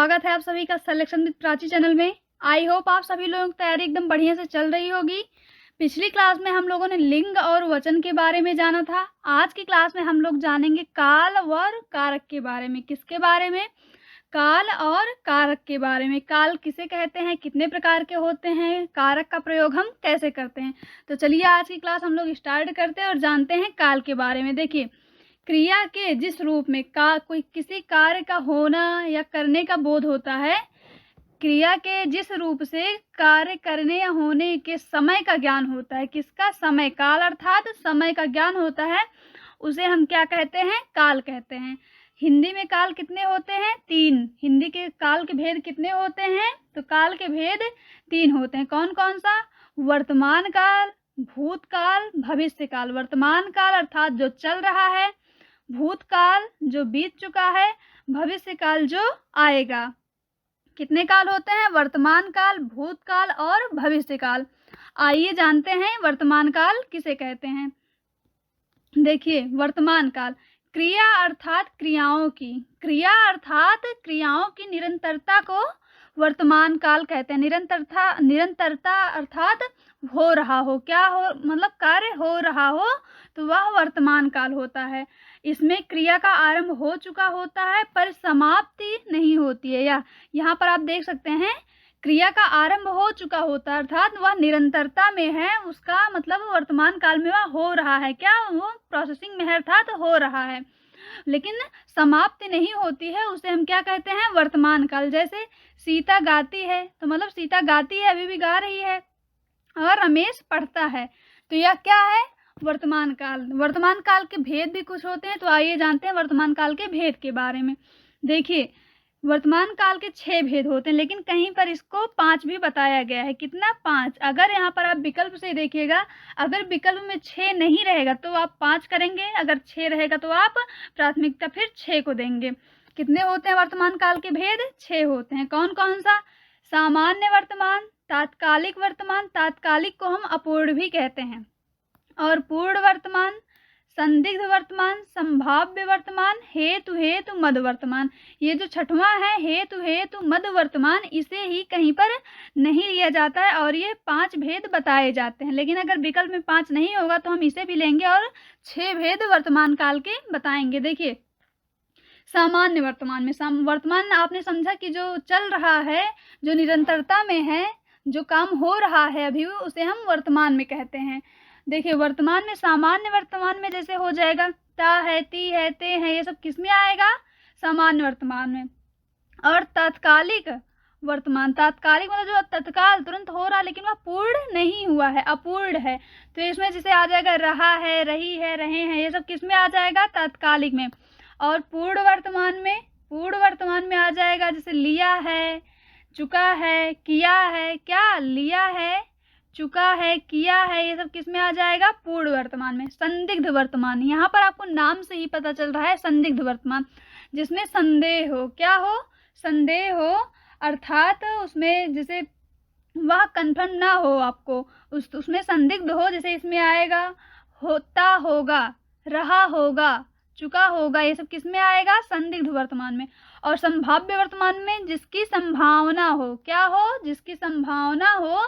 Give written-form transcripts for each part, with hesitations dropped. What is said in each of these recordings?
स्वागत है आप सभी का सिलेक्शन विद प्राची चैनल में। आई होप आप सभी लोगों की तैयारी एकदम बढ़िया से चल रही होगी। पिछली क्लास में हम लोगों ने लिंग और वचन के बारे में जाना था। आज की क्लास में हम लोग जानेंगे काल और कारक के बारे में। किसके बारे में? काल और कारक के बारे में। काल किसे कहते हैं, कितने प्रकार के होते हैं, कारक का प्रयोग हम कैसे करते हैं। तो चलिए आज की क्लास हम लोग स्टार्ट करते हैं और जानते हैं काल के बारे में। देखिए, क्रिया के जिस रूप में कोई किसी कार्य का होना या करने का बोध होता है, क्रिया के जिस रूप से कार्य करने या होने के समय का ज्ञान होता है, किसका? समय। काल अर्थात समय का ज्ञान होता है, उसे हम क्या कहते हैं? काल कहते हैं। हिंदी में काल कितने होते हैं? 3। हिंदी के काल के भेद कितने होते हैं? तो काल के भेद 3 होते हैं। कौन कौन सा? वर्तमान काल, भूतकाल, भविष्य काल। वर्तमान काल अर्थात जो चल रहा है, भूतकाल जो बीत चुका है, भविष्य काल जो आएगा। कितने काल होते हैं? वर्तमान काल, भूतकाल और भविष्य काल। आइए जानते हैं वर्तमान काल किसे कहते हैं। देखिए, वर्तमान काल क्रिया अर्थात क्रियाओं की, क्रिया अर्थात क्रियाओं की निरंतरता को वर्तमान काल कहते हैं। निरंतरता अर्थात हो रहा हो, क्या हो, मतलब कार्य हो रहा हो, तो वह वर्तमान काल होता है। इसमें क्रिया का आरंभ हो चुका होता है पर समाप्ति नहीं होती है। या यहाँ पर आप देख सकते हैं, क्रिया का आरंभ हो चुका होता है अर्थात वह निरंतरता में है, उसका मतलब वर्तमान काल में वह हो रहा है। क्या? वो प्रोसेसिंग में है अर्थात हो रहा है, लेकिन समाप्ति नहीं होती है, उसे हम क्या कहते हैं? वर्तमान काल। जैसे सीता गाती है, तो मतलब सीता गाती है, अभी भी गा रही है, और रमेश पढ़ता है, तो यह क्या है? वर्तमान काल। वर्तमान काल के भेद भी कुछ होते हैं, तो आइए जानते हैं वर्तमान काल के भेद के बारे में। देखिए, वर्तमान काल के 6 भेद होते हैं, लेकिन कहीं पर इसको 5 भी बताया गया है। कितना? 5। अगर यहाँ पर आप विकल्प से देखिएगा, अगर विकल्प में 6 नहीं रहेगा तो आप 5 करेंगे, अगर 6 रहेगा तो आप प्राथमिकता फिर 6 को देंगे। कितने होते हैं वर्तमान काल के भेद? 6 होते हैं। कौन कौन सा? सामान्य वर्तमान, तात्कालिक वर्तमान, तात्कालिक को हम अपूर्ण भी कहते हैं, और पूर्ण वर्तमान, संदिग्ध वर्तमान, संभाव्य वर्तमान, हेतु हेतु मद वर्तमान। ये जो छठवां है, हेतु हेतु मद वर्तमान, इसे ही कहीं पर नहीं लिया जाता है और ये 5 भेद बताए जाते हैं। लेकिन अगर विकल्प में 5 नहीं होगा तो हम इसे भी लेंगे और 6 भेद वर्तमान काल के बताएंगे। देखिए, सामान्य वर्तमान में, वर्तमान आपने समझा कि जो चल रहा है, जो निरंतरता में है, जो काम हो रहा है अभी, उसे हम वर्तमान में कहते हैं। देखिए, वर्तमान में, सामान्य वर्तमान में जैसे हो जाएगा ता है, ती है, ते है, ये सब किस में आएगा? सामान्य वर्तमान में। और तात्कालिक वर्तमान, तात्कालिक मतलब जो तत्काल तुरंत हो रहा लेकिन वह पूर्ण नहीं हुआ है, अपूर्ण है, तो इसमें जैसे आ जाएगा रहा है, रही है, रहे हैं, ये सब किस में आ जाएगा? तात्कालिक में। और पूर्ण वर्तमान में, पूर्ण वर्तमान में आ जाएगा जैसे लिया है, चुका है, किया है। क्या? लिया है, चुका है, किया है, ये सब किस में आ जाएगा? पूर्ण वर्तमान में। संदिग्ध वर्तमान, यहाँ पर आपको नाम से ही पता चल रहा है, संदिग्ध वर्तमान, जिसमें संदेह हो। क्या हो? संदेह हो, अर्थात उसमें जैसे वह कंफर्म ना हो आपको, उसमें संदिग्ध हो, जैसे इसमें आएगा होता होगा, रहा होगा, चुका होगा, ये सब किस में आएगा? संदिग्ध वर्तमान में। और संभाव्य वर्तमान में जिसकी संभावना हो। क्या हो? जिसकी संभावना हो,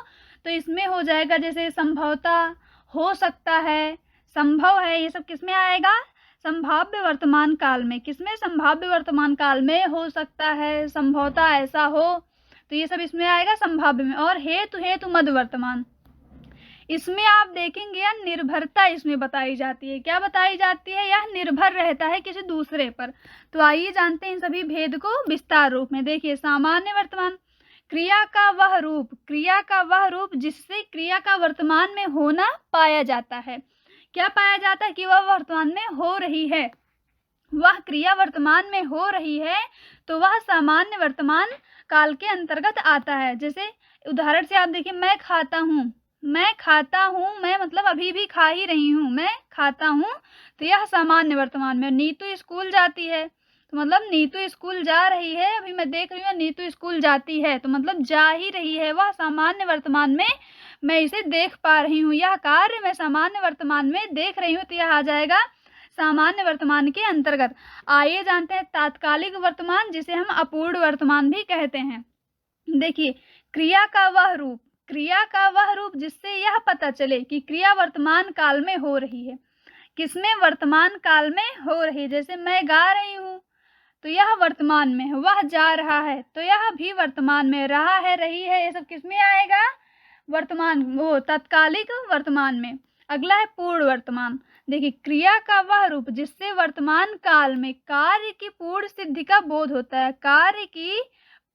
तो इसमें हो जाएगा जैसे संभवता, हो सकता है, संभव है, ये सब किस में आएगा? संभाव्य वर्तमान काल में। किसमें? संभाव्य वर्तमान काल में हो सकता है, संभवता ऐसा हो, तो ये सब इसमें आएगा संभाव्य में। और हेतु हेतु मद वर्तमान, इसमें आप देखेंगे यह निर्भरता इसमें बताई जाती है। क्या बताई जाती है? यह निर्भर रहता है किसी दूसरे पर। तो आइए जानते हैं इन सभी भेद को विस्तार रूप में। देखिए, सामान्य वर्तमान, क्रिया का वह रूप, क्रिया का वह रूप जिससे क्रिया का वर्तमान में होना पाया जाता है। क्या पाया जाता है? कि वह वर्तमान में हो रही है, वह क्रिया वर्तमान में हो रही है, तो वह सामान्य वर्तमान काल के अंतर्गत आता है। जैसे उदाहरण से आप देखिए, मैं खाता हूँ, मैं खाता हूँ, मैं मतलब अभी भी खा ही रही हूँ, मैं खाता हूँ, तो यह सामान्य वर्तमान में। नीतू स्कूल जाती है, तो मतलब नीतू स्कूल जा रही है, अभी मैं देख रही हूँ नीतू स्कूल जाती है, तो मतलब जा ही रही है, वह सामान्य वर्तमान में मैं इसे देख पा रही हूँ। यह कार्य मैं सामान्य वर्तमान में देख रही हूँ, तो यह आ जाएगा सामान्य वर्तमान के अंतर्गत। आइए जानते हैं तात्कालिक वर्तमान, जिसे हम अपूर्ण वर्तमान भी कहते हैं। देखिए, क्रिया का वह रूप जिससे यह पता चले कि क्रिया वर्तमान काल में हो रही है। किसमें? वर्तमान काल में हो रही है। जैसे मैं गा रही हूँ तो यह वर्तमान में है, वह जा रहा है तो यह भी वर्तमान में, रहा है, रही है, ये सब किसमें आएगा? वर्तमान, वो तत्कालिक वर्तमान में। अगला है पूर्ण वर्तमान। देखिए, क्रिया का वह रूप जिससे वर्तमान काल में कार्य की पूर्ण सिद्धि का बोध होता है। कार्य की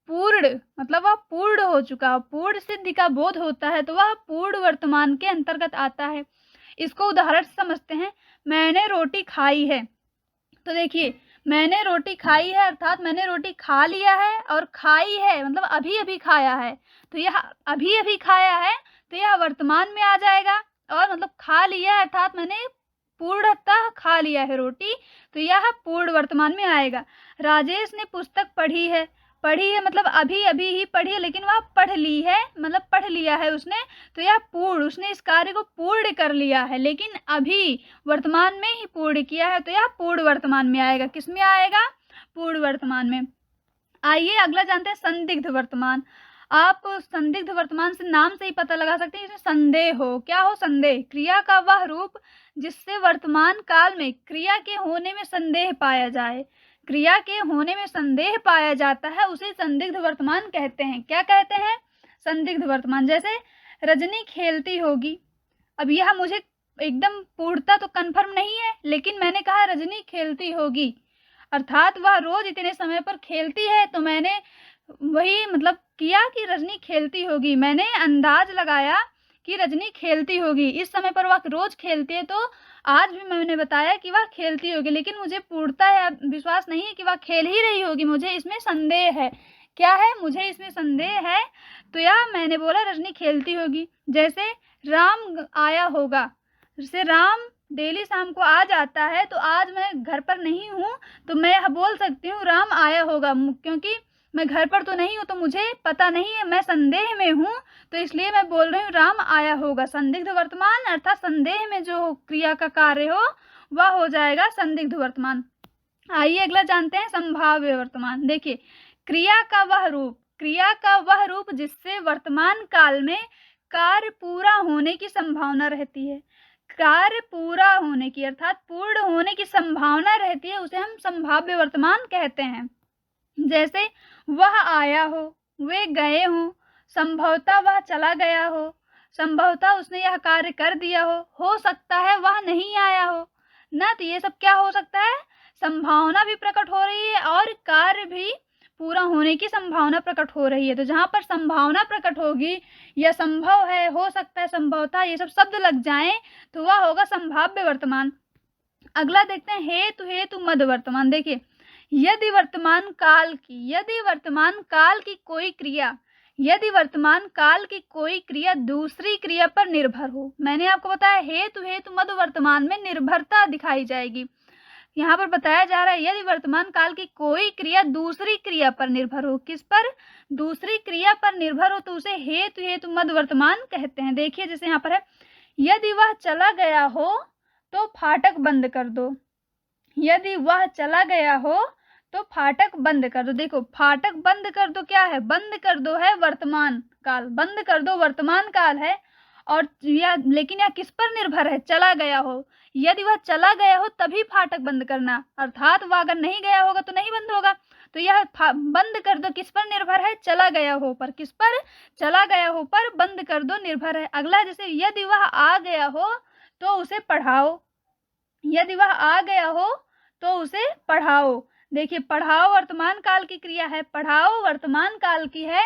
पूर्ण मतलब वह पूर्ण हो चुका, पूर्ण सिद्धि का बोध होता है, तो वह पूर्ण वर्तमान के अंतर्गत आता है। इसको उदाहरण से समझते हैं। मैंने रोटी खाई है, तो देखिए, मैंने रोटी खाई है अर्थात मैंने रोटी खा लिया है, और खाई है मतलब अभी अभी खाया है, तो यह अभी अभी खाया है तो यह वर्तमान में आ जाएगा। और मतलब खा लिया है अर्थात मैंने पूर्णतः खा लिया है रोटी, तो यह पूर्ण वर्तमान में आएगा। राजेश ने पुस्तक पढ़ी है मतलब अभी अभी ही पढ़ी है, लेकिन वह पढ़ ली है मतलब पढ़ लिया है उसने, तो यह पूर्ण, उसने इस कार्य को पूर्ण कर लिया है, लेकिन अभी वर्तमान में ही पूर्ण किया है, तो यह पूर्ण वर्तमान में आएगा। किस में आएगा? पूर्ण वर्तमान में। आइए अगला जानते हैं संदिग्ध वर्तमान। आप संदिग्ध वर्तमान से नाम से ही पता लगा सकते हैं, इसमें संदेह हो। क्या हो? संदेह। क्रिया का वह रूप जिससे वर्तमान काल में क्रिया के होने में संदेह पाया जाए। क्रिया के होने में संदेह पाया जाता है, उसे संदिग्ध वर्तमान कहते हैं। क्या कहते हैं? संदिग्ध वर्तमान। जैसे रजनी खेलती होगी, अब यह मुझे एकदम पूर्णता तो कंफर्म नहीं है, लेकिन मैंने कहा रजनी खेलती होगी, अर्थात वह रोज इतने समय पर खेलती है, तो मैंने वही मतलब किया कि रजनी खेलती होगी। मैंने अंदाज लगाया कि रजनी खेलती होगी, इस समय पर वह रोज खेलती है, तो आज भी मैंने बताया कि वह खेलती होगी, लेकिन मुझे पूर्णता या विश्वास नहीं है कि वह खेल ही रही होगी, मुझे इसमें संदेह है। क्या है? मुझे इसमें संदेह है, तो यह मैंने बोला रजनी खेलती होगी। जैसे राम आया होगा, जैसे राम डेली शाम को आ जाता है, तो आज मैं घर पर नहीं हूँ, तो मैं यह बोल सकती हूँ राम आया होगा, क्योंकि मैं घर पर तो नहीं हूँ, तो मुझे पता नहीं है, मैं संदेह में हूँ, तो इसलिए मैं बोल रही हूँ राम आया होगा। संदिग्ध वर्तमान अर्थात संदेह में जो क्रिया का कार्य हो वह हो जाएगा संदिग्ध वर्तमान। आइए अगला जानते हैं संभाव्य वर्तमान। देखिए, क्रिया का वह रूप जिससे वर्तमान काल में कार्य पूरा होने की संभावना रहती है। कार्य पूरा होने की अर्थात पूर्ण होने की संभावना रहती है, उसे हम संभाव्य वर्तमान कहते हैं। जैसे वह आया हो, वे गए हों, संभवतः वह चला गया हो, संभवतः उसने यह कार्य कर दिया हो सकता है वह नहीं आया हो ना, तो ये सब क्या हो सकता है? संभावना भी प्रकट हो रही है और कार्य भी पूरा होने की संभावना प्रकट हो रही है। तो जहाँ पर संभावना प्रकट होगी या संभव है, हो सकता है, संभवतः, ये सब शब्द लग जाएं तो वह होगा संभाव्य वर्तमान। अगला देखते हैं हेतु मद वर्तमान। देखिए, यदि वर्तमान काल की कोई क्रिया दूसरी क्रिया पर निर्भर हो। मैंने आपको बताया हेतु मद वर्तमान में निर्भरता दिखाई जाएगी। यहाँ पर बताया जा रहा है यदि वर्तमान काल की कोई क्रिया दूसरी क्रिया पर निर्भर हो। किस पर? दूसरी क्रिया पर निर्भर हो, तो उसे हेतु मद वर्तमान कहते हैं। देखिए, जैसे यहाँ पर है, यदि वह चला गया हो तो फाटक बंद कर दो। यदि वह चला गया हो तो फाटक बंद कर दो। देखो, फाटक बंद कर दो क्या है? बंद कर दो है वर्तमान काल, बंद कर दो वर्तमान काल है, और लेकिन यह किस पर निर्भर है? चला गया हो। यदि वह चला गया हो तभी फाटक बंद करना, अर्थात वह अगर नहीं गया होगा तो नहीं बंद होगा। तो यह बंद कर दो किस पर निर्भर है? चला गया हो पर। किस पर? चला गया हो पर बंद कर दो निर्भर है। अगला, जैसे यदि वह आ गया हो तो उसे पढ़ाओ। यदि वह आ गया हो तो उसे पढ़ाओ। देखिए, पढ़ाओ वर्तमान काल की क्रिया है, पढ़ाओ वर्तमान काल की है,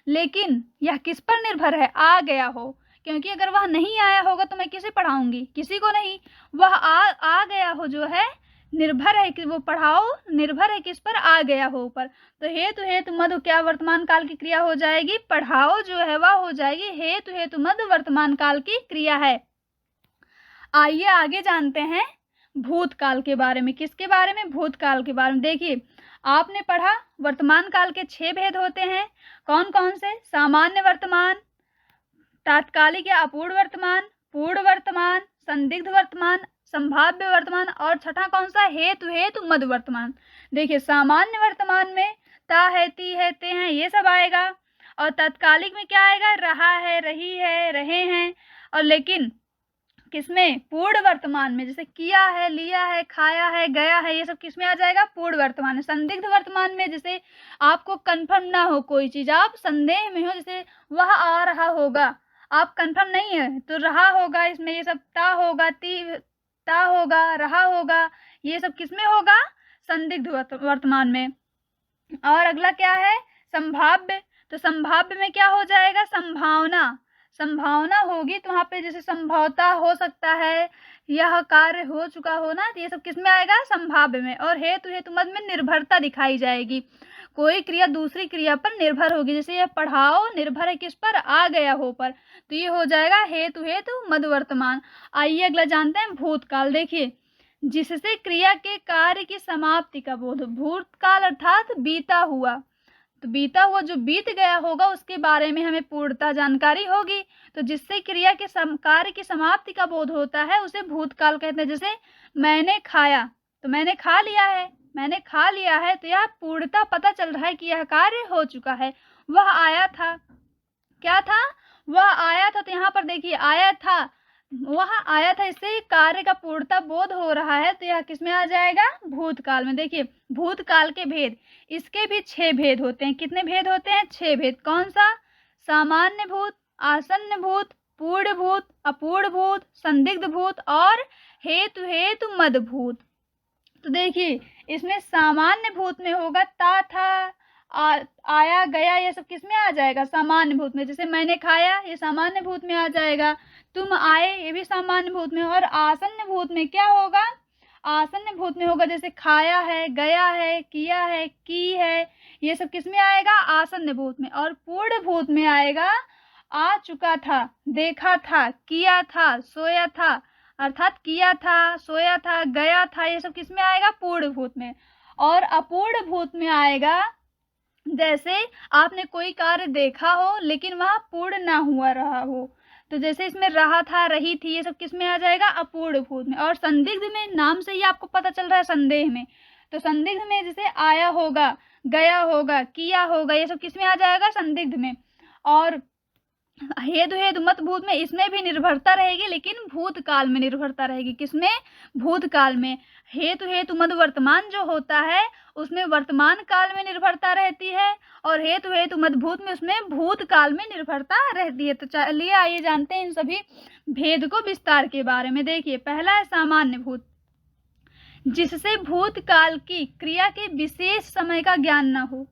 लेकिन यह किस पर निर्भर है? आ गया हो, क्योंकि अगर वह नहीं आया होगा तो मैं किसे पढ़ाऊंगी? किसी को नहीं। वह आ गया हो जो है निर्भर है कि वो पढ़ाओ निर्भर है किस पर? आ गया हो पर। तो हेतु मद क्या वर्तमान काल की क्रिया हो जाएगी? पढ़ाओ जो है वह हो जाएगी हेतु मद वर्तमान काल की क्रिया है। आइए आगे जानते हैं भूतकाल के बारे में। किसके बारे में? भूतकाल के बारे में। देखिए, आपने पढ़ा वर्तमान काल के 6 भेद होते हैं। कौन कौन से? सामान्य वर्तमान, तात्कालिक या अपूर्ण वर्तमान, पूर्ण वर्तमान, संदिग्ध वर्तमान, संभाव्य वर्तमान, और छठा कौन सा, हेतु हेतु मद वर्तमान। देखिए सामान्य वर्तमान में ता है, ती है, ते हैं, ये सब आएगा, और तत्कालिक में क्या आएगा, रहा है, रही है, रहे हैं। और लेकिन किसमें, पूर्ण वर्तमान में, जैसे किया है, लिया है, खाया है, गया है, ये सब किसमें आ जाएगा, पूर्ण वर्तमान में। संदिग्ध वर्तमान में जैसे आपको कंफर्म ना हो कोई चीज, आप संदेह में हो, जैसे वह आ रहा होगा, आप कंफर्म नहीं है तो रहा होगा, इसमें ये सब ता होगा, ता होगा, रहा होगा, ये सब किसमें होगा, संदिग्ध वर्तमान में। और अगला क्या है, संभाव्य। तो संभाव्य में क्या हो जाएगा, संभावना। संभावना होगी तो वहां पे जैसे संभवता हो सकता है, यह कार्य हो चुका हो ना, तो ये सब किस में आएगा, संभाव्य में। और हेतु हेतु मद में निर्भरता दिखाई जाएगी, कोई क्रिया दूसरी क्रिया पर निर्भर होगी, जैसे यह पढ़ाओ निर्भर है किस पर, आ गया हो पर, तो ये हो जाएगा हेतु हेतु मद वर्तमान। आइए अगला जानते हैं भूतकाल। देखिए जिससे क्रिया के कार्य की समाप्ति का बोध, भूतकाल अर्थात बीता हुआ, तो बीता हुआ जो बीत गया होगा उसके बारे में हमें पूर्णता जानकारी होगी। तो जिससे क्रिया के कार्य की समाप्ति का बोध होता है उसे भूतकाल कहते हैं। जैसे मैंने खाया, तो मैंने खा लिया है, मैंने खा लिया है, तो यह पूर्णता पता चल रहा है कि यह कार्य हो चुका है। वह आया था, क्या था, वह आया था, तो यहाँ पर देखिए आया था, वह आया था, इससे कार्य का पूर्णता बोध हो रहा है, तो यह किसमें आ जाएगा, भूतकाल में। देखिए भूतकाल के भेद, इसके भी 6 भेद होते हैं। कितने भेद होते हैं, 6 भेद। कौन सा, सामान्य भूत, आसन्न भूत, पूर्ण भूत, अपूर्ण भूत, संदिग्ध भूत और हेतु हेतु मद भूत। तो देखिए इसमें सामान्य भूत में होगा ता, था, आया, गया, ये सब किस में आ जाएगा, सामान्य भूत में। जैसे मैंने खाया, ये सामान्य भूत में आ जाएगा, तुम आए, ये भी सामान्य भूत में। और आसन्न भूत में क्या होगा, आसन्न भूत में होगा, जैसे खाया है, गया है, किया है, की है, ये सब किस में आएगा, आसन्न भूत में। और पूर्ण भूत में आएगा आ चुका था, देखा था, किया था, सोया था, अर्थात किया था, सोया था, गया था, ये सब किस में आएगा, पूर्ण भूत में। और अपूर्ण भूत में आएगा जैसे आपने कोई कार्य देखा हो लेकिन वह पूर्ण ना हुआ रहा हो, तो जैसे इसमें रहा था, रही थी, ये सब किस में आ जाएगा, अपूर्ण भूत में। और संदिग्ध में नाम से ही आपको पता चल रहा है संदेह में, तो संदिग्ध में जैसे आया होगा, गया होगा, किया होगा, ये सब किस में आ जाएगा, संदिग्ध में। और हेतु हेतु मत भूत में, इसमें भी निर्भरता रहेगी लेकिन भूतकाल में निर्भरता रहेगी। किसमें, भूतकाल में। हेतु हेतु मद वर्तमान जो होता है उसमें वर्तमान काल में निर्भरता रहती है, और हेतु हेतु मद भूत में उसमें भूतकाल में निर्भरता रहती है। तो चलिए आइए जानते हैं इन सभी भेद को विस्तार के बारे में। देखिए पहला है सामान्य भूत, जिससे भूतकाल की क्रिया के विशेष समय का ज्ञान न हो,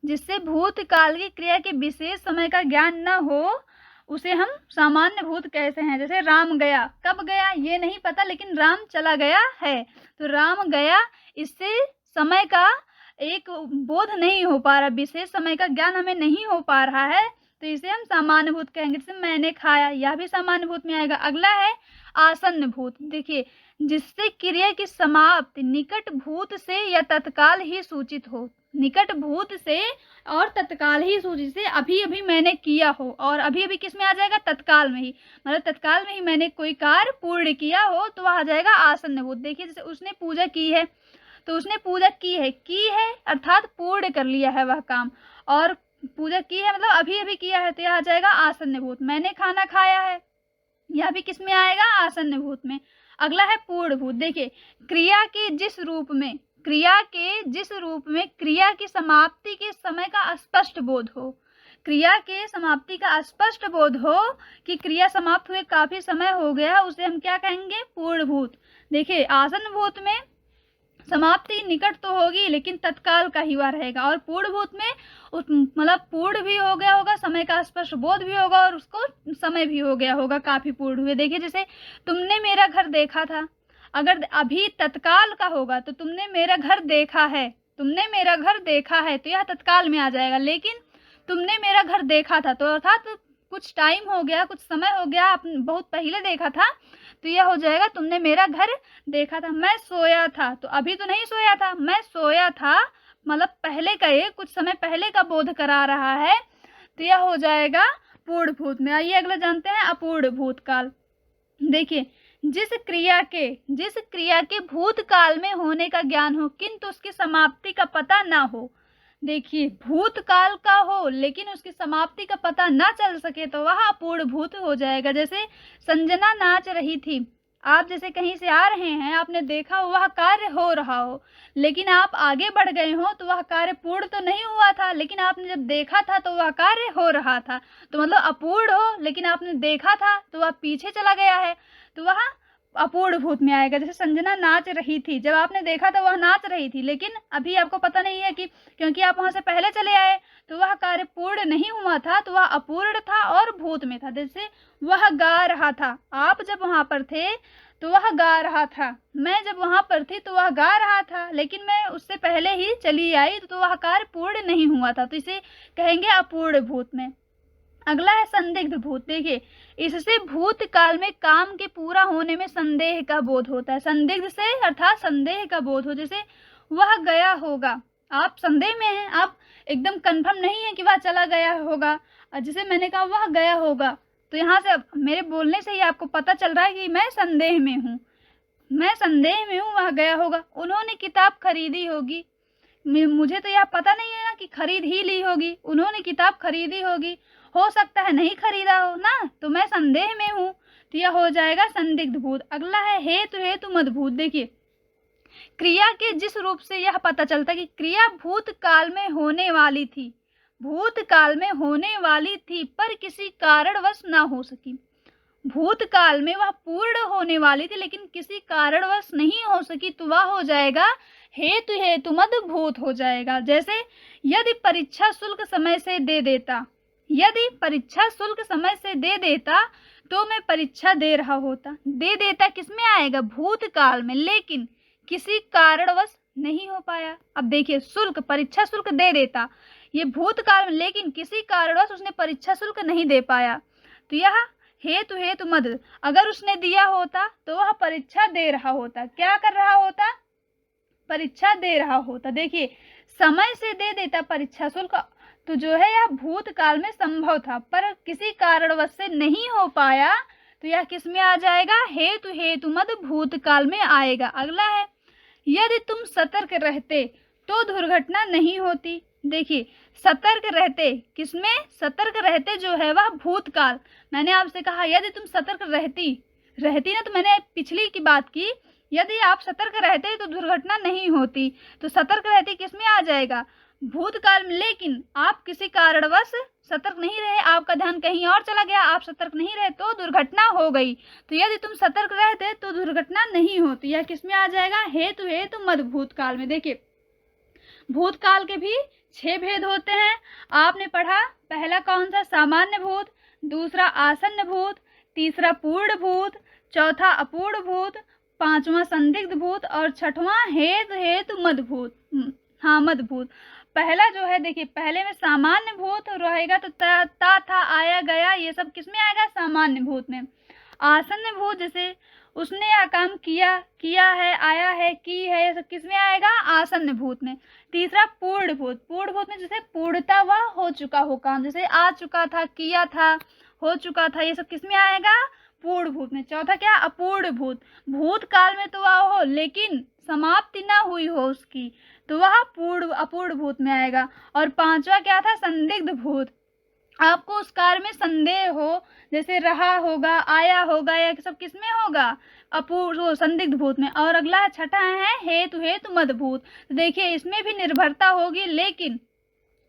जिससे भूतकाल की क्रिया के विशेष समय का ज्ञान न हो उसे हम सामान्य भूत कहते हैं। जैसे राम गया, कब गया ये नहीं पता लेकिन राम चला गया है, तो राम गया, इससे समय का एक बोध नहीं हो पा रहा, विशेष समय का ज्ञान हमें नहीं हो पा रहा है, तो इसे हम सामान्य भूत कहेंगे। जैसे मैंने खाया, यह भी सामान्य भूत में आएगा। अगला है आसन्न भूत। देखिए जिससे क्रिया की समाप्ति निकट भूत से या तत्काल ही सूचित हो, निकट भूत से और तत्काल ही सूचित से, अभी अभी मैंने किया हो, और अभी अभी किस में आ जाएगा, तत्काल में ही, मतलब तत्काल में ही मैंने कोई कार्य पूर्ण किया हो तो वह आ जाएगा आसन्न भूत। देखिए जैसे उसने पूजा की है, तो उसने पूजा की है अर्थात पूर्ण कर लिया है वह काम, और पूजा की है मतलब अभी अभी किया है, तो यह आ जाएगा आसन्न भूत। मैंने खाना खाया है, यह भी किस में आएगा, आसन्न भूत में। अगला है पूर्ण भूत। देखिए क्रिया के जिस रूप में, क्रिया की समाप्ति के समय का स्पष्ट बोध हो, क्रिया के समाप्ति का स्पष्ट बोध हो कि क्रिया समाप्त हुए काफी समय हो गया, उसे हम क्या कहेंगे, पूर्ण भूत। देखिए आसन्न भूत में समाप्ति निकट तो होगी लेकिन तत्काल का ही वह रहेगा, और पूर्ण भूत में मतलब पूर्ण भी हो गया होगा, समय का स्पष्ट बोध भी होगा और उसको समय भी हो गया होगा, काफी पूर्ण हुए। देखिए जैसे तुमने मेरा घर देखा था, अगर अभी तत्काल का होगा तो तुमने मेरा घर देखा है, तुमने मेरा घर देखा है, तो यह तत्काल में आ जाएगा। लेकिन तुमने मेरा घर देखा था, तो अर्थात कुछ टाइम हो गया, कुछ समय हो गया, बहुत पहले देखा था, तो यह हो जाएगा तुमने मेरा घर देखा था। मैं सोया था, तो अभी तो नहीं सोया था, मैं सोया था, मतलब पहले का, ये कुछ समय पहले का बोध करा रहा है, तो यह हो जाएगा पूर्ण भूत में। आइए अगला जानते हैं अपूर्ण भूतकाल। देखिए जिस क्रिया के भूतकाल में होने का ज्ञान हो किंतु उसकी समाप्ति का पता ना हो। देखिए, भूतकाल का हो लेकिन उसकी समाप्ति का पता ना चल सके तो वह अपूर्ण भूत हो जाएगा। जैसे संजना नाच रही थी, आप जैसे कहीं से आ रहे हैं, आपने देखा वह कार्य हो रहा हो लेकिन आप आगे बढ़ गए हो तो वह कार्य पूर्ण तो नहीं हुआ था, लेकिन आपने जब देखा था तो वह कार्य हो रहा था। तो मतलब अपूर्ण हो लेकिन आपने देखा था तो वह पीछे चला गया है, तो वह अपूर्ण भूत में आएगा। जैसे संजना नाच रही थी, जब आपने देखा था वह नाच रही थी लेकिन अभी आपको पता नहीं है कि क्योंकि आप वहां से पहले चले आए तो वह कार्य पूर्ण नहीं हुआ था, तो वह अपूर्ण था और भूत में था। जैसे वह गा रहा था, आप जब वहां पर थे तो वह गा रहा था, मैं जब वहां पर थी तो वह गा रहा था, लेकिन मैं उससे पहले ही चली आई तो वह कार्य पूर्ण नहीं हुआ था, तो इसे कहेंगे अपूर्ण भूत में। अगला है संदिग्ध भूत। देखिए, इससे भूतकाल में काम के पूरा होने में संदेह का बोध होता है। संदिग्ध से अर्थात संदेह का बोध हो, जैसे वह गया होगा, आप संदेह में हैं, आप एकदम कंफर्म नहीं है कि वह चला गया होगा। जैसे मैंने कहा वह गया होगा, तो यहाँ से अब मेरे बोलने से ही आपको पता चल रहा है कि मैं संदेह में हूँ, वह गया होगा। उन्होंने किताब खरीदी होगी, मुझे तो यह पता नहीं है ना कि खरीद ही ली होगी, उन्होंने किताब खरीदी होगी, हो सकता है नहीं खरीदा हो ना, तो मैं संदेह में हूँ, तो यह हो जाएगा संदिग्ध भूत। अगला है हेतु मदभूत। देखिए, क्रिया के जिस रूप से यह पता चलता है कि क्रिया भूतकाल में होने वाली थी, पर किसी कारणवश ना हो सकी। भूतकाल में वह पूर्ण होने वाली थी लेकिन किसी कारणवश नहीं हो सकी, तो वह हो जाएगा हेतु मद भूत हो जाएगा। जैसे यदि परीक्षा शुल्क समय से दे देता तो मैं परीक्षा दे रहा होता। दे देता किसमें आएगा? भूतकाल में, लेकिन किसी कारणवश नहीं हो पाया। अब देखिए, शुल्क, परीक्षा शुल्क दे देता, ये भूतकाल में, लेकिन किसी कारणवश उसने परीक्षा शुल्क नहीं दे पाया, तो यह हेतु मद। अगर उसने दिया होता तो वह परीक्षा दे रहा होता। क्या कर रहा होता? परीक्षा दे रहा होता। देखिए, समय से दे देता परीक्षा शुल्क, तो जो है यह भूतकाल में संभव था, पर किसी कारणवश से नहीं हो पाया, तो यह किस में आ जाएगा? हेतु मद भूतकाल में आएगा। अगला है, यदि तुम सतर्क रहते तो दुर्घटना नहीं होती। देखिए, सतर्क रहते, किसमें सतर्क रहते जो है वह भूतकाल। मैंने आपसे कहा यदि तुम सतर्क रहती ना, तो मैंने पिछली की बात की, यदि आप सतर्क रहते तो दुर्घटना नहीं होती, तो सतर्क रहते किसमें आ जाएगा? भूतकाल में। लेकिन आप किसी कारणवश सतर्क नहीं रहे, आपका ध्यान कहीं और चला गया, आप सतर्क नहीं रहे तो दुर्घटना हो गई, तो यदि तुम सतर्क रहते तो दुर्घटना नहीं होती। यह किसमें आ जाएगा? हेतु मद भूतकाल में। देखिए, भूतकाल के भी 6 भेद होते हैं, आपने पढ़ा। पहला कौन सा? सामान्य भूत, दूसरा आसन्न भूत, तीसरा पूर्ण भूत, चौथा अपूर्ण भूत, पांचवा संदिग्ध भूत और छठवां हेतु मदभूत। हाँ, मदभूत। पहला जो है, देखिए, पहले में सामान्य भूत रहेगा, तो ता था, आया गया, ये सब किसमें आएगा? सामान्य भूत में। आसन्न भूत, जैसे उसने यह काम किया है, आया है, की है, ये सब किसमें आएगा? आसन्न भूत में। तीसरा पूर्ण भूत में जैसे पूर्णता वह हो चुका हो काम, जैसे आ चुका था, किया था, हो चुका था, ये सब किसमें आएगा? पूर्ण भूत में। चौथा क्या? अपूर्ण भूत, भूतकाल में तो वह हो लेकिन समाप्ति ना हुई हो उसकी, तो वह अपूर्ण भूत में आएगा। और पांचवा क्या था? संदिग्ध भूत, आपको उस कार्य में संदेह हो, जैसे रहा होगा, आया होगा, या सब किसमें होगा? अपूर्ण, संदिग्ध भूत में। और अगला छठा है हेतु मदभूत। देखिए, इसमें भी निर्भरता होगी, लेकिन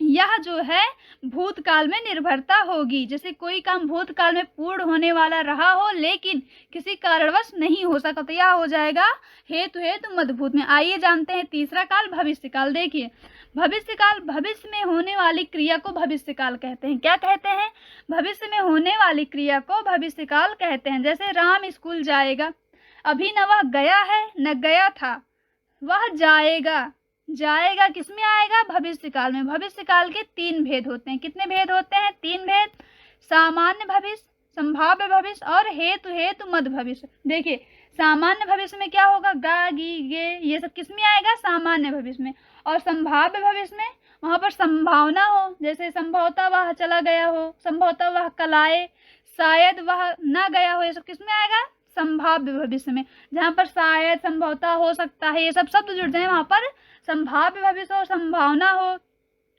यह जो है भूतकाल में निर्भरता होगी। जैसे कोई काम भूतकाल में पूर्ण होने वाला रहा हो लेकिन किसी कारणवश नहीं हो सका, तो यह हो जाएगा हेतु मदभूत में। आइए जानते हैं तीसरा काल, भविष्य काल। देखिए, भविष्य काल, भविष्य में होने वाली क्रिया को भविष्य काल कहते हैं। क्या कहते हैं? भविष्य में होने वाली क्रिया को भविष्य काल कहते हैं। जैसे राम स्कूल जाएगा, अभी न वह गया है न गया था, वह जाएगा किसमें आएगा? भविष्य काल में। भविष्य काल के 3 भेद होते हैं। कितने भेद होते हैं? 3 भेद। सामान्य भविष्य, संभाव्य भविष्य और हेतु मद भविष्य। देखिए, सामान्य भविष्य में क्या होगा? गा, गी, गे, ये सब किसमें आएगा? सामान्य भविष्य में। और संभाव्य भविष्य में वहां पर संभावना हो, जैसे संभवतः वह चला गया हो, संभवतः वह कल आए, शायद वह ना गया हो, ये सब किसमें आएगा? संभाव्य भविष्य में, जहाँ पर शायद, संभवतः, हो सकता है, ये सब शब्द जुड़ जाए, वहाँ पर संभाव्य भविष्य और संभावना हो।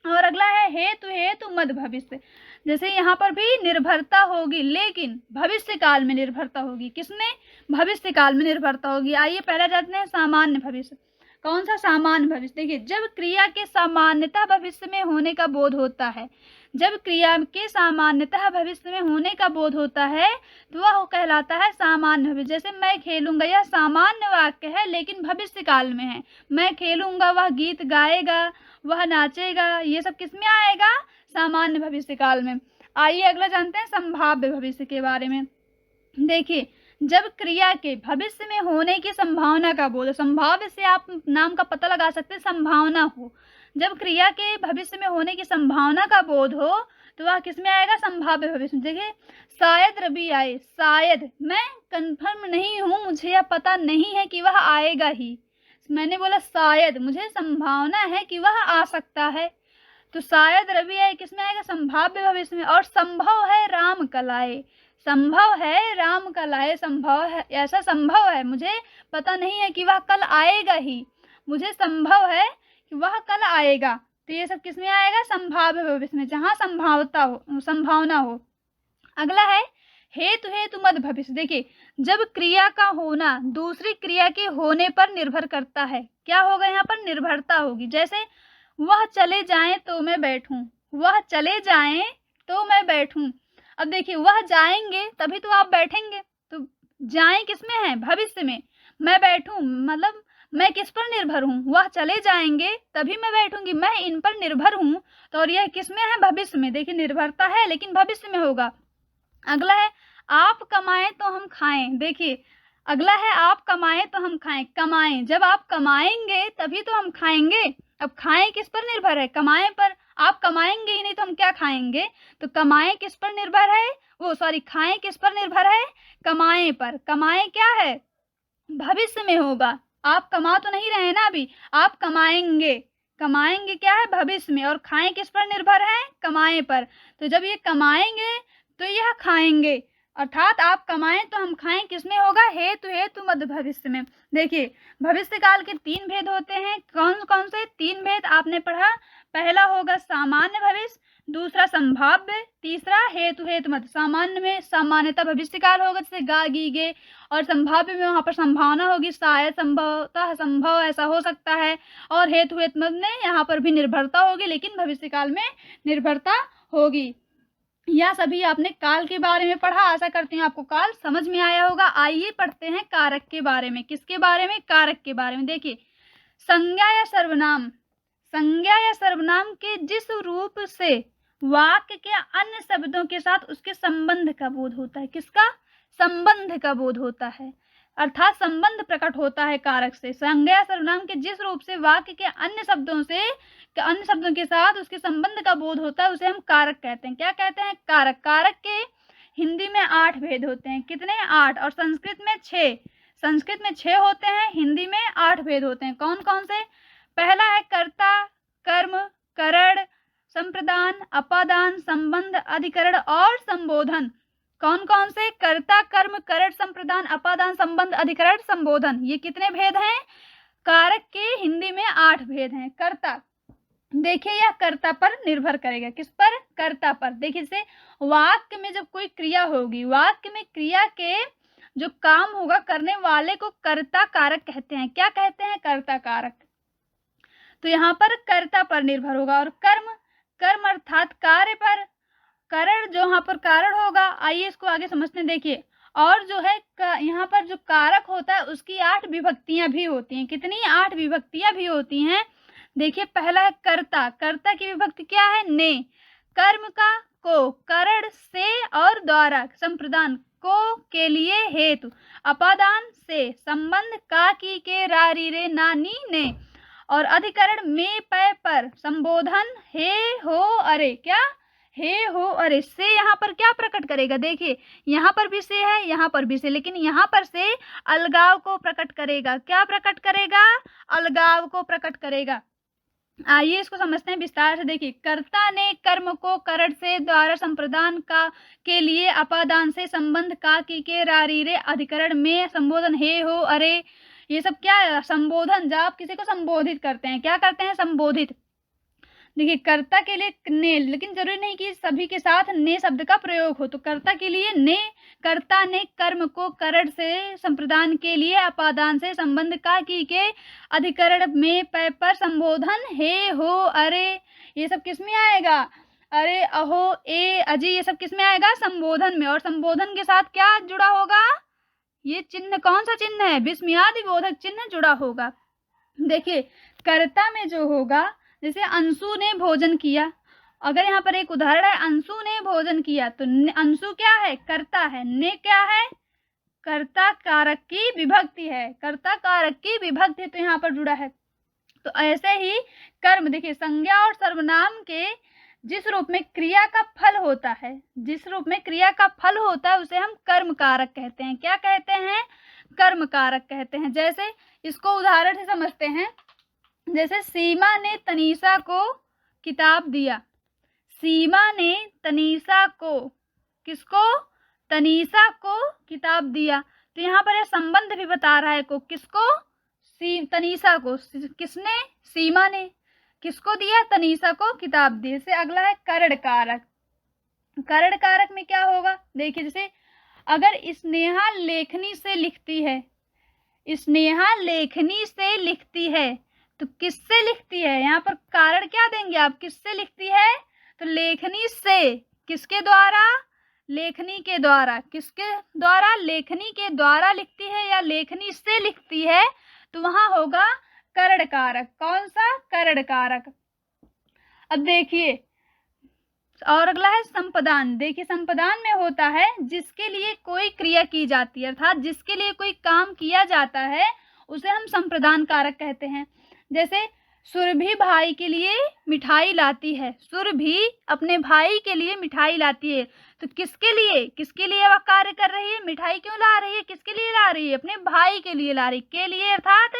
और अगला है हेतु हेतु मद भविष्य, जैसे यहाँ पर भी निर्भरता होगी, लेकिन भविष्य काल में निर्भरता होगी। किसमें? भविष्य काल में निर्भरता होगी। आइए पहला जानते हैं सामान्य भविष्य। कौन सा सामान्य भविष्य? देखिए, जब क्रिया के सामान्यतः भविष्य में होने का बोध होता है, जब क्रिया के सामान्यतः भविष्य में होने का बोध होता है तो वह कहलाता है सामान्य भविष्य। जैसे मैं खेलूंगा, यह सामान्य वाक्य है लेकिन भविष्य काल में है। मैं खेलूंगा, वह गीत गाएगा, वह नाचेगा, ये सब किस में आएगा? सामान्य भविष्य काल में। आइए अगला जानते हैं संभाव्य भविष्य के बारे में। देखिए, जब क्रिया के भविष्य में होने की संभावना का बोध, संभाव्य से आप नाम का पता लगा सकते हैं, संभावना हो, जब क्रिया के भविष्य में होने की संभावना का बोध हो तो वह किस में आएगा? संभाव्य भविष्य में। देखिए, शायद रवि आए, शायद, मैं कंफर्म नहीं हूँ, मुझे यह पता नहीं है कि वह आएगा ही, मैंने बोला शायद, मुझे संभावना है कि वह आ सकता है, तो शायद रवि आए किस में आएगा? संभाव्य भविष्य में। और संभव है राम कल आए, संभव है राम कल आए, संभव है, ऐसा संभव है, मुझे पता नहीं है कि वह कल आएगा ही, मुझे संभव है कि वह कल आएगा, तो ये सब किस में आएगा? संभाव्य भविष्य में, जहाँ संभावना हो। अगला है हेतु हेतु मद भविष्य। देखिए, जब क्रिया का होना दूसरी क्रिया के होने पर निर्भर करता है, क्या होगा? यहाँ पर निर्भरता होगी। जैसे वह चले जाएं तो मैं बैठूं, वह चले जाएं तो मैं बैठूं। अब देखिए, वह जाएंगे तभी तो आप बैठेंगे, तो जाएं किस में है? भविष्य में। मैं बैठूं मतलब मैं किस पर निर्भर हूँ? वह चले जाएंगे तभी मैं बैठूंगी, मैं इन पर निर्भर हूँ, तो और यह किस में है? भविष्य में। देखिए, निर्भरता है लेकिन भविष्य में होगा। अगला है आप कमाएं तो हम खाएं। देखिए, अगला है आप कमाएं तो हम खाएं, कमाएं, जब आप कमाएंगे तभी तो हम खाएंगे। अब खाएं किस पर निर्भर है? कमाएं पर। आप कमाएंगे ही नहीं तो हम क्या खाएंगे? तो कमाएं किस पर निर्भर है? खाएं किस पर निर्भर है? कमाएं पर। कमाएं क्या है? भविष्य में होगा, आप कमा तो नहीं रहे ना अभी, आप कमाएंगे, कमाएंगे क्या है? भविष्य में। और खाएं किस पर निर्भर है? कमाएं पर। तो जब ये कमाएंगे तो यह खाएंगे, अर्थात आप कमाएं तो हम खाएं, किसमें होगा? हेतु हेतु मद भविष्य में। देखिए, भविष्य काल के 3 भेद होते हैं। कौन कौन से 3 भेद आपने पढ़ा? पहला होगा सामान्य भविष्य, दूसरा संभाव्य, तीसरा हेतु हेतु मद। सामान्य में सामान्यतः भविष्य काल होगा, जैसे गा गी गे, और संभाव्य में वहाँ पर संभावना होगी, शायद, संभवतः, संभव, ऐसा हो सकता है। और हेतु हेतु मद में यहाँ पर भी निर्भरता होगी लेकिन भविष्य काल में निर्भरता होगी। यह सभी आपने काल के बारे में पढ़ा। आशा करती हूँ आपको काल समझ में आया होगा। आइए पढ़ते हैं कारक के बारे में। किसके बारे में? कारक के बारे में। देखिए, संज्ञा या सर्वनाम, संज्ञा या सर्वनाम के जिस रूप से वाक्य के अन्य शब्दों के साथ उसके संबंध का बोध होता है। किसका? संबंध का बोध होता है, अर्थात संबंध प्रकट होता है कारक से। संज्ञा या सर्वनाम के जिस रूप से वाक्य के अन्य शब्दों के साथ उसके संबंध का बोध होता है उसे हम कारक कहते हैं। क्या कहते हैं? कारक। कारक के हिंदी में 8 भेद होते हैं। कितने? 8। और संस्कृत में 6। संस्कृत में 6 होते हैं, हिंदी में 8 भेद होते हैं। कौन कौन से? पहला है कर्ता, कर्म, करण, संप्रदान, अपादान, संबंध, अधिकरण और संबोधन। कौन कौन से? कर्ता, कर्म, करण, संप्रदान, अपादान, संबंध, अधिकरण, संबोधन। ये कितने भेद हैं? कारक के हिंदी में 8 भेद हैं। कर्ता, देखिए, यह कर्ता पर निर्भर करेगा। किस पर? कर्ता पर। देखिए, से वाक्य में जब कोई क्रिया होगी, वाक्य में क्रिया के जो काम होगा करने वाले को कर्ता कारक कहते हैं। क्या कहते हैं? कर्ता कारक। तो यहाँ पर कर्ता पर निर्भर होगा। और कर्म, कर्म अर्थात कार्य पर। करण, जो यहाँ पर कारण होगा, आइए इसको आगे समझते हैं। देखिए, और जो है यहाँ पर जो कारक होता है उसकी 8 विभक्तियां भी होती हैं। कितनी? 8 विभक्तियां भी होती हैं। देखिए, पहला है कर्ता। कर्ता की विभक्ति क्या है? ने। कर्म का को, करण से और द्वारा, संप्रदान को के लिए हेतु, अपादान से, संबंध का की के रा री रे ना नी ने, और अधिकरण में पै पर, संबोधन हे हो अरे। क्या? हे हो अरे। से यहाँ पर क्या प्रकट करेगा? देखिए, यहाँ पर भी से है, यहाँ पर भी से, लेकिन यहाँ पर से अलगाव को प्रकट करेगा। क्या प्रकट करेगा? अलगाव को प्रकट करेगा। आइए इसको समझते हैं विस्तार से। देखिए, कर्ता ने कर्म को करड़ से द्वारा संप्रदान का के लिए अपादान से संबंध का के रारीरे अधिकरण में संबोधन हे हो अरे, ये सब क्या है? संबोधन। जब आप किसी को संबोधित करते हैं, क्या करते हैं? संबोधित। देखिए, कर्ता के लिए ने, लेकिन जरूरी नहीं कि सभी के साथ ने शब्द का प्रयोग हो। तो कर्ता के लिए ने, कर्ता ने कर्म को करड़ से संप्रदान के लिए अपादान से संबंध का की के अधिकरण में पर संबोधन हे हो अरे, ये सब किस में आएगा? अरे, अहो, ए, अजी, ये सब किस में आएगा? संबोधन में। और संबोधन के साथ क्या जुड़ा होगा? ये चिन्ह कौन सा चिन्ह है? विस्मयादि बोधक चिन्ह जुड़ा होगा। देखिए, कर्ता में जो होगा, जैसे अंशु ने भोजन किया, अगर यहाँ पर एक उदाहरण है, अंशु ने भोजन किया, तो अंशु क्या है? कर्ता है। ने क्या है? कर्ता कारक की विभक्ति है। कर्ता कारक की विभक्ति तो यहाँ पर जुड़ा है। तो ऐसे ही कर्म, देखिए, संज्ञा और सर्वनाम के जिस रूप में क्रिया का फल होता है, जिस रूप में क्रिया का फल होता है, उसे हम कर्म कारक कहते हैं। क्या कहते हैं? कर्म कारक कहते हैं। जैसे इसको उदाहरण से समझते हैं। जैसे सीमा ने तनीषा को किताब दिया। सीमा ने तनीषा को, किसको? तनीषा को किताब दिया। तो यहाँ पर यह संबंध भी बता रहा है। को किसको? तनीषा को। किसने? सीमा ने। किसको दिया? तनीषा को किताब दी। से अगला है करड़ कारक। करड़ कारक में क्या होगा? देखिए, जैसे अगर स्नेहा लेखनी से लिखती है, स्नेहा लेखनी से लिखती है, तो किससे लिखती है? यहाँ पर कारण क्या देंगे आप? किससे लिखती है? तो लेखनी से। किसके द्वारा? लेखनी के द्वारा। किसके द्वारा? लेखनी के द्वारा लिखती है या लेखनी से लिखती है, तो वहां होगा करड़ कारक। कौन सा? करड़ कारक। अब देखिए, और अगला है संपदान। देखिए, संपदान में होता है जिसके लिए कोई क्रिया की जाती है, अर्थात जिसके लिए कोई काम किया जाता है, उसे हम संप्रदान कारक कहते हैं। जैसे सुरभि भाई के लिए मिठाई लाती है। सुरभि अपने भाई के लिए मिठाई लाती है, तो किसके लिए? किसके लिए वह कार्य कर रही है? मिठाई क्यों ला रही है? किसके लिए ला रही है? अपने भाई के लिए ला रही। के लिए अर्थात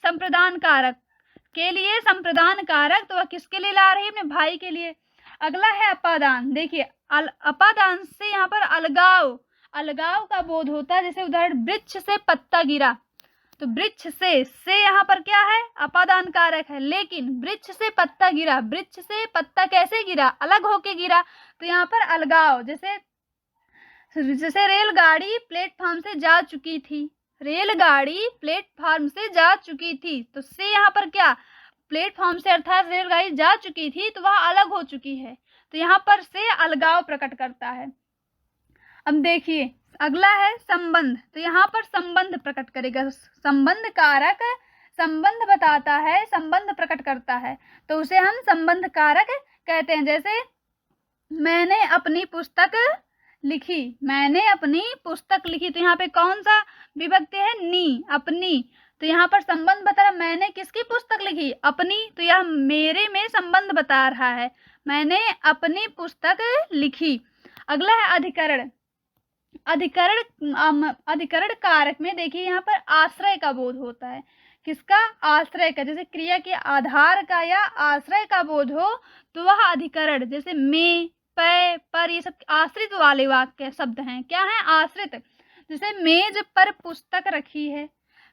संप्रदान कारक। के लिए संप्रदान कारक, तो वह किसके लिए ला रही है? अपने भाई के लिए। अगला है अपादान। देखिए, अपादान से यहाँ पर अलगाव, अलगाव का बोध होता है। जैसे उदाहरण, वृक्ष से पत्ता गिरा, तो वृक्ष से यहाँ पर क्या है? अपादान कारक है। लेकिन वृक्ष से पत्ता गिरा, वृक्ष से पत्ता कैसे गिरा? अलग होके गिरा, तो यहाँ पर अलगाव। जैसे रेलगाड़ी प्लेटफॉर्म से जा चुकी थी, रेलगाड़ी प्लेटफॉर्म से जा चुकी थी, तो से यहाँ पर क्या? प्लेटफॉर्म से, अर्थात रेलगाड़ी जा चुकी थी, तो वह अलग हो चुकी है, तो यहाँ पर से अलगाव प्रकट करता है। अब देखिए, अगला है संबंध। तो यहाँ पर संबंध प्रकट करेगा। संबंध कारक संबंध बताता है, संबंध प्रकट करता है, तो उसे हम संबंध कारक कहते हैं। जैसे मैंने अपनी पुस्तक लिखी, मैंने अपनी पुस्तक लिखी, तो यहाँ पे कौन सा विभक्ति है? नी, अपनी। तो यहाँ पर संबंध बता रहा, मैंने किसकी पुस्तक लिखी? अपनी। तो यह मेरे में संबंध बता रहा है, मैंने अपनी पुस्तक लिखी। अगला है अधिकरण। अधिकरण कारक में देखिए, यहाँ पर आश्रय का बोध होता है। किसका? आश्रय का। जैसे क्रिया के आधार का या आश्रय का बोध हो, तो वह अधिकरण। जैसे में, पे, पर, ये सब आश्रित वाले वाक्य शब्द हैं। क्या है? आश्रित। जैसे मेज पर पुस्तक रखी है,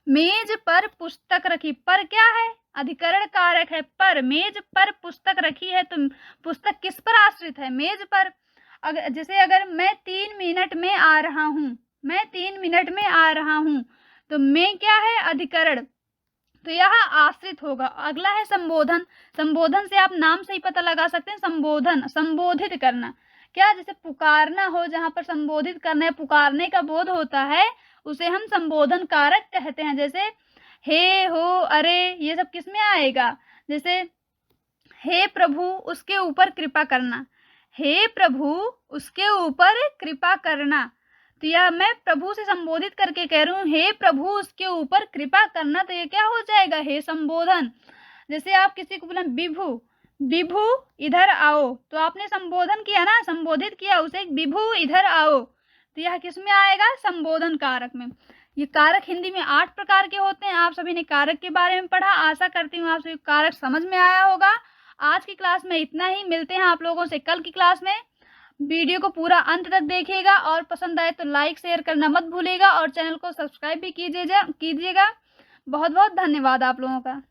मेज पर पुस्तक रखी, पर क्या है? अधिकरण कारक है। पर, मेज पर पुस्तक रखी है, तो पुस्तक किस पर आश्रित है? मेज पर। जैसे अगर मैं 3 मिनट में आ रहा हूँ, मैं 3 मिनट में आ रहा हूँ, तो मैं क्या है? अधिकरण, तो यह आश्रित होगा। अगला है संबोधन। संबोधन से आप नाम से ही पता लगा सकते हैं। संबोधन, संबोधित करना। क्या? जैसे पुकारना हो, जहाँ पर संबोधित करना है, पुकारने का बोध होता है, उसे हम संबोधन कारक कहते हैं। जैसे हे, हो, अरे, ये सब किस में आएगा? जैसे हे प्रभु, उसके ऊपर कृपा करना, हे प्रभु, उसके ऊपर कृपा करना, तो यह मैं प्रभु से संबोधित करके कह रहा हूँ, हे प्रभु, उसके ऊपर कृपा करना, तो ये क्या हो जाएगा? हे संबोधन। जैसे आप किसी को बोला विभु, विभु इधर आओ, तो आपने संबोधन किया ना, संबोधित किया उसे, विभु इधर आओ, तो यह किस में आएगा? संबोधन कारक में। ये कारक हिंदी में 8 प्रकार के होते हैं। आप सभी ने कारक के बारे में पढ़ा। आशा करती हूँ आप सभी को कारक समझ में आया होगा। आज की क्लास में इतना ही। मिलते हैं आप लोगों से कल की क्लास में। वीडियो को पूरा अंत तक देखिएगा और पसंद आए तो लाइक शेयर करना मत भूलिएगा और चैनल को सब्सक्राइब भी कीजिएगा। बहुत बहुत धन्यवाद आप लोगों का।